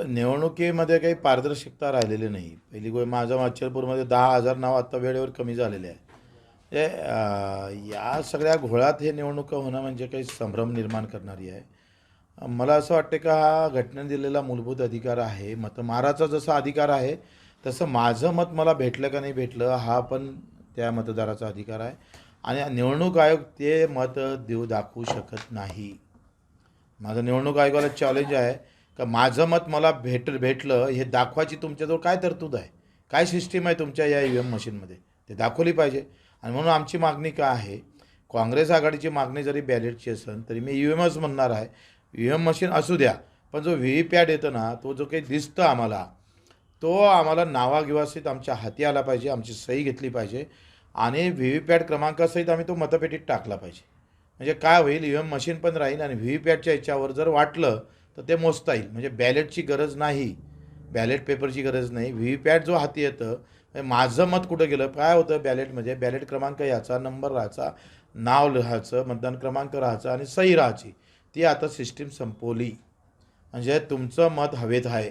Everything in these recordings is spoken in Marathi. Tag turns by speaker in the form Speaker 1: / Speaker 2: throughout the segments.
Speaker 1: निवडणुकीमध्ये काही पारदर्शकता राहिलेली नाही. पहिली गोष्ट माझ्या माचलपूरमध्ये 10,000 नाव आत्ता वेळेवर कमी झालेले आहे. या सगळ्या घोळात हे निवडणुका होणं म्हणजे काही संभ्रम निर्माण करणारी आहे. मला असं वाटतं का हा घटनेने दिलेला मूलभूत अधिकार आहे. मतमाराचा जसा अधिकार आहे, तसं माझं मत मला भेटलं का नाही भेटलं हा पण त्या मतदाराचा अधिकार आहे. आणि निवडणूक आयोग ते मत दाखवू शकत नाही. माझं निवडणूक आयोगाला चॅलेंज आहे का माझं मत मला भेटलं हे दाखवायची तुमच्याजवळ काय तरतूद आहे, काय सिस्टीम आहे तुमच्या या EVM मशीनमध्ये, ते दाखवली पाहिजे. आणि म्हणून आमची मागणी काय आहे, काँग्रेस आघाडीची मागणी जरी बॅलेटची असेल तरी मी EVMच म्हणणार आहे. EVM मशीन असू द्या, पण जो VVPAT येतो ना, तो जो काही दिसतं आम्हाला, तो आम्हाला नावागिवासीत आमच्या हाती आला पाहिजे, आमची सही घेतली पाहिजे आणि VVPAT क्रमांकासहित आम्ही तो मतपेटीत टाकला पाहिजे. म्हणजे काय होईल, EVM मशीन पण राहील आणि VVPATच्या याच्यावर जर वाटलं तर ते मोजता येईल. म्हणजे बॅलेटची गरज नाही, बॅलेट पेपरची गरज नाही. VVPAT जो हाती येतं, म्हणजे माझं मत कुठं गेलं, काय होतं बॅलेटमध्ये, बॅलेट क्रमांक याचा, नंबर राहायचा, नाव लिहायचं, मतदान क्रमांक राहायचा आणि सही राहायची. ती आता सिस्टीम संपवली. म्हणजे तुमचं मत हवेत आहे.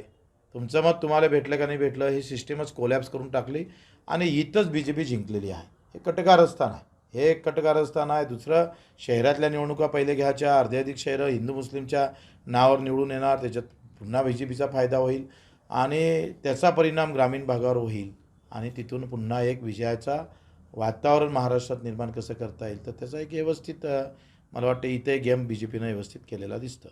Speaker 1: तुमचं मत तुम्हाला भेटलं का नाही भेटलं ही सिस्टीमच कोलॅप्स करून टाकली आणि इथंच BJP जिंकलेली आहे. हे कटकारस्थान आहे. हे एक कटकारस्थान आहे. दुसरं, शहरातल्या निवडणुका पहिले घ्यायच्या, अर्धे अधिक शहरं हिंदू मुस्लिमच्या नावावर निवडून येणार, त्याच्यात पुन्हा BJPचा फायदा होईल आणि त्याचा परिणाम ग्रामीण भागावर होईल आणि तिथून पुन्हा एक विजयाचा वातावरण महाराष्ट्रात निर्माण कसं करता येईल, तर त्याचा एक व्यवस्थित मला वाटतं इथे गेम BJPनं व्यवस्थित केलेला दिसतं.